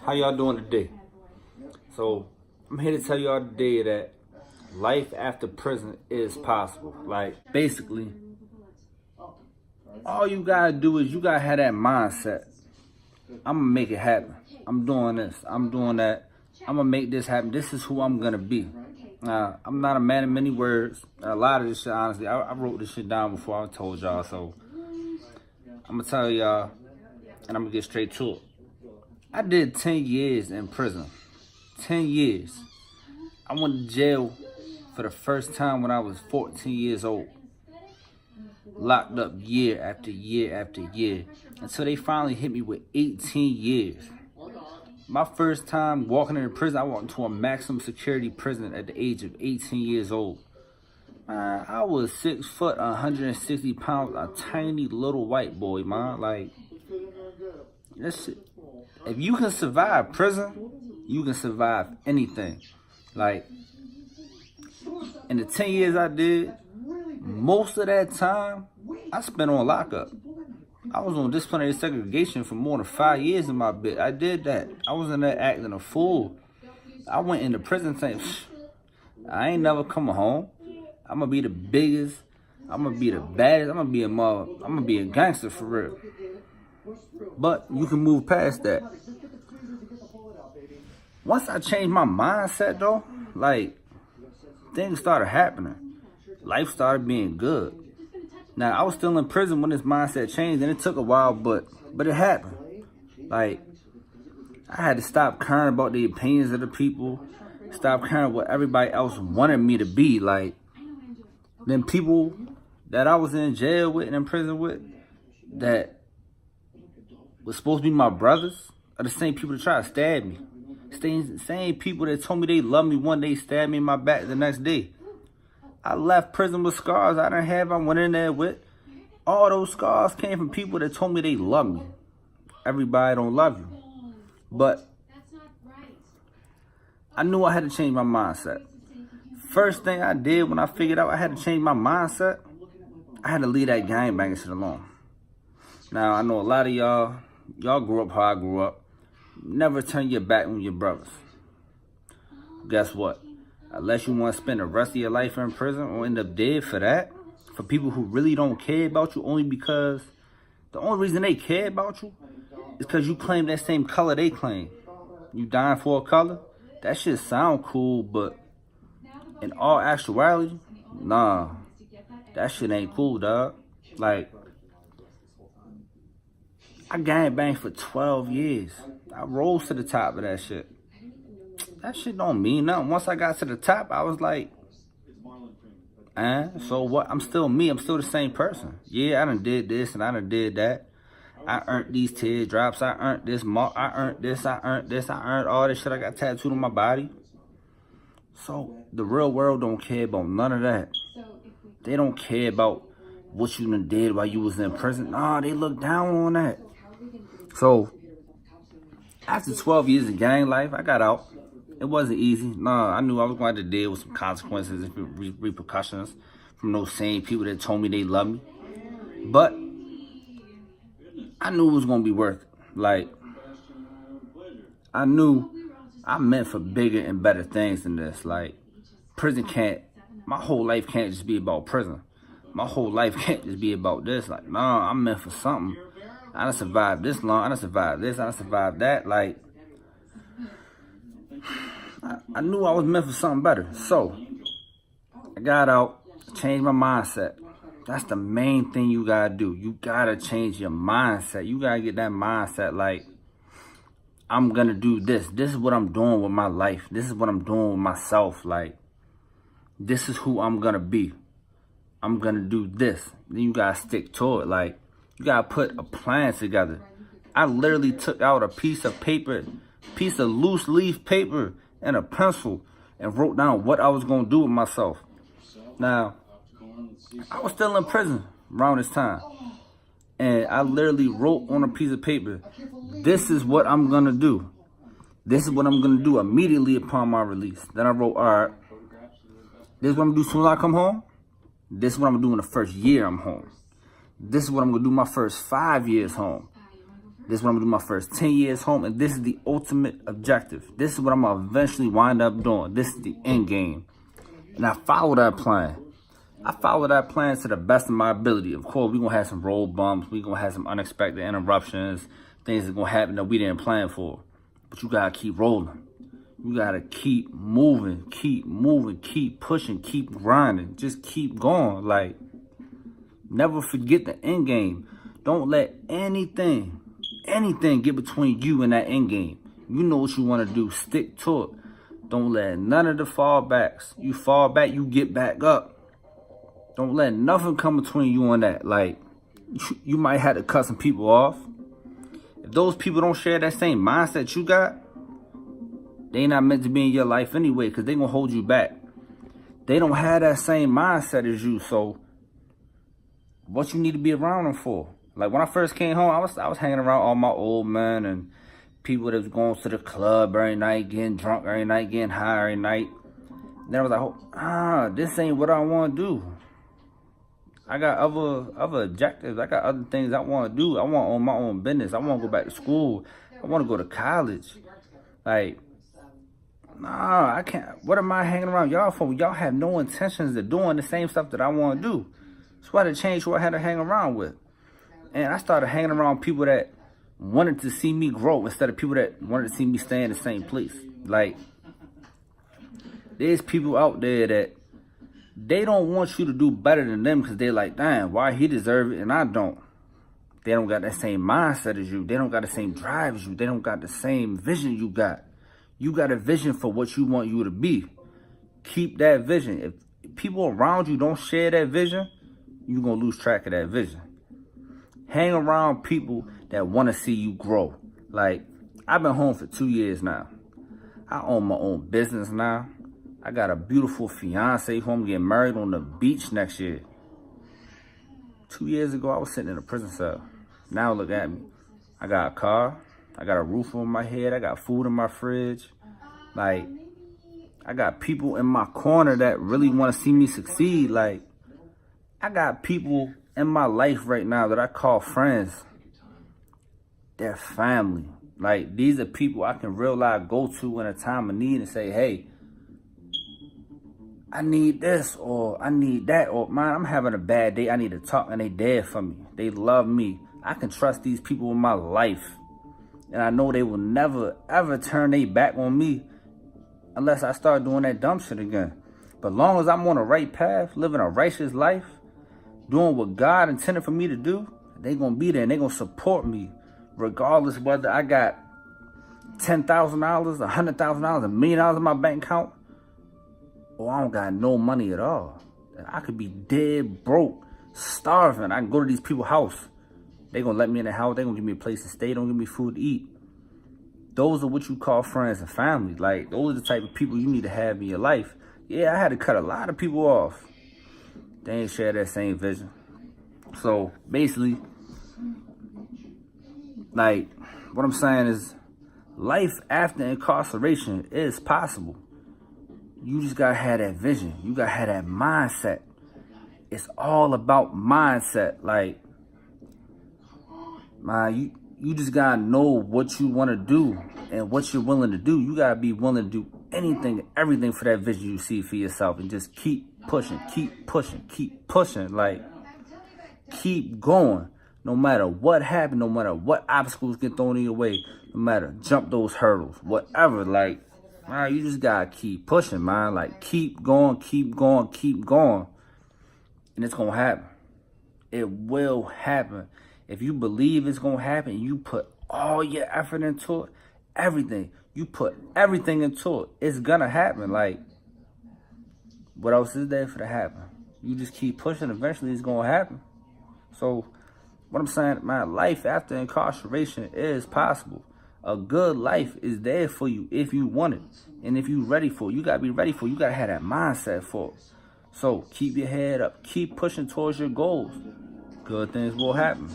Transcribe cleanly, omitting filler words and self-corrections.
How y'all doing today? So I'm here to tell y'all today that life after prison is possible. Like, basically, all you gotta do is you gotta have that mindset. I'm gonna make it happen. I'm doing this. I'm doing that. I'm gonna make this happen. This is who I'm gonna be. I'm not a man of many words. A lot of this shit, honestly, I wrote this shit down before I told y'all. So I'm gonna tell y'all, and I'm gonna get straight to it. I did 10 years in prison. 10 years. I went to jail for the first time when I was 14 years old. Locked up year after year after year until they finally hit me with 18 years. My first time walking into prison, I walked into a maximum security prison at the age of 18 years old. Man, I was 6 foot, 160 pounds, a tiny little white boy, man. Like, that shit. If you can survive prison, you can survive anything. Like, in the 10 years I did, most of that time, I spent on lockup. I was on disciplinary segregation for more than 5 years in my bit. I did that. I was in there acting a fool. I went into prison saying, I ain't never coming home. I'm gonna be the biggest. I'm gonna be the baddest. I'm gonna be a gangster for real. But you can move past that. Once I changed my mindset though, like, things started happening. Life started being good. Now, I was still in prison when this mindset changed, and it took a while, but it happened. Like, I had to stop caring about the opinions of the people, stop caring what everybody else wanted me to be. Like, them people that I was in jail with and in prison with, that was supposed to be my brothers, are the same people that try to stab me. Same people that told me they loved me one day, stabbed me in my back the next day. I left prison with scars I didn't have. I went in there with. All those scars came from people that told me they love me. Everybody don't love you. But I knew I had to change my mindset. First thing I did when I figured out I had to change my mindset, I had to leave that gangbanging shit alone. Now, I know a lot of y'all grew up how I grew up. Never turn your back on your brothers. Guess what? Unless you want to spend the rest of your life in prison or end up dead for that, for people who really don't care about you only because the only reason they care about you is because you claim that same color they claim. You dying for a color? That shit sound cool, but in all actuality, nah. That shit ain't cool, dog. Like, I gangbanged for 12 years. I rose to the top of that shit. That shit don't mean nothing. Once I got to the top, I was like, so what? I'm still me. I'm still the same person. Yeah, I done did this and I done did that. I earned these teardrops. I earned this mark. I earned this. I earned this. I earned all this shit I got tattooed on my body. So the real world don't care about none of that. They don't care about what you done did while you was in prison. Nah, they look down on that. So after 12 years of gang life, I got out. It wasn't easy. Nah, I knew I was going to have to deal with some consequences and repercussions from those same people that told me they loved me. But I knew it was going to be worth it. Like, I knew I'm meant for bigger and better things than this. Like, prison can't, my whole life can't just be about prison. My whole life can't just be about this. Like, nah, I'm meant for something. I done survived this long. I done survived this. I done survived that. Like, I knew I was meant for something better. So, I got out, changed my mindset. That's the main thing you gotta do. You gotta change your mindset. You gotta get that mindset like, I'm gonna do this. This is what I'm doing with my life. This is what I'm doing with myself. Like, this is who I'm gonna be. I'm gonna do this. Then you gotta stick to it. Like, you gotta put a plan together. I literally took out a piece of paper, piece of loose leaf paper and a pencil and wrote down what I was going to do with myself. Now, I was still in prison around this time. And I literally wrote on a piece of paper, this is what I'm going to do. This is what I'm going to do immediately upon my release. Then I wrote, all right, this is what I'm going to do as soon as I come home. This is what I'm going to do in the first year I'm home. This is what I'm going to do my first 5 years home. This is what I'm gonna do my first 10 years home, and this is the ultimate objective. This is what I'm gonna eventually wind up doing. This is the end game. And I follow that plan. I follow that plan to the best of my ability. Of course, we're gonna have some road bumps, we're gonna have some unexpected interruptions, things that gonna happen that we didn't plan for. But you gotta keep rolling. You gotta keep moving, keep pushing, keep grinding. Just keep going. Like, never forget the end game. Don't let anything get between you and that end game. You know what you want to do. Stick to it. Don't let none of the fallbacks. You fall back, you get back up. Don't let nothing come between you and that. Like, you might have to cut some people off. If those people don't share that same mindset you got, they not meant to be in your life anyway, because they going to hold you back. They don't have that same mindset as you, so what you need to be around them for? Like, when I first came home, I was hanging around all my old men and people that was going to the club every night, getting drunk every night, getting high every night. Then I was like, this ain't what I want to do. I got other objectives. I got other things I want to do. I want to own my own business. I want to go back to school. I want to go to college. Like, nah, I can't. What am I hanging around y'all for? Y'all have no intentions of doing the same stuff that I want to do. So I had to change who I had to hang around with. And I started hanging around people that wanted to see me grow instead of people that wanted to see me stay in the same place. Like, there's people out there that they don't want you to do better than them because they're like, damn, why he deserve it and I don't. They don't got that same mindset as you. They don't got the same drive as you. They don't got the same vision you got. You got a vision for what you want you to be. Keep that vision. If people around you don't share that vision, you're going to lose track of that vision. Hang around people that want to see you grow. Like, I've been home for 2 years now. I own my own business now. I got a beautiful fiance who I'm getting married on the beach next year. 2 years ago, I was sitting in a prison cell. Now look at me. I got a car. I got a roof over my head. I got food in my fridge. Like, I got people in my corner that really want to see me succeed. Like, I got people in my life right now that I call friends. They're family. Like, these are people I can real life go to in a time of need and say, hey, I need this or I need that, or man, I'm having a bad day. I need to talk, and they there for me. They love me. I can trust these people in my life. And I know they will never, ever turn their back on me unless I start doing that dumb shit again. But long as I'm on the right path, living a righteous life, doing what God intended for me to do, they going to be there and they going to support me regardless whether I got $10,000, $100,000, $1 million in my bank account, or I don't got no money at all. I could be dead broke, starving. I can go to these people's house. They gonna let me in the house. They gonna give me a place to stay. They don't give me food to eat. Those are what you call friends and family. Like, those are the type of people you need to have in your life. Yeah, I had to cut a lot of people off. They ain't share that same vision. So basically, like, what I'm saying is, life after incarceration is possible. You just gotta have that vision. You gotta have that mindset. It's all about mindset. Like, man, you just gotta know what you want to do and what you're willing to do. You gotta be willing to do anything, everything for that vision you see for yourself, and just keep pushing, keep pushing, keep pushing. Like, keep going. No matter what happens, no matter what obstacles get thrown in your way, no matter, jump those hurdles, whatever. Like, man, you just gotta keep pushing, man. Like, keep going, keep going, keep going. And it's gonna happen. It will happen. If you believe it's gonna happen, you put all your effort into it, everything. You put everything into it, it's gonna happen. Like, what else is there for to happen? You just keep pushing, eventually it's gonna happen. So, what I'm saying, man, life after incarceration is possible. A good life is there for you if you want it. And if you're ready for it, you gotta be ready for it. You gotta have that mindset for it. So, keep your head up. Keep pushing towards your goals. Good things will happen.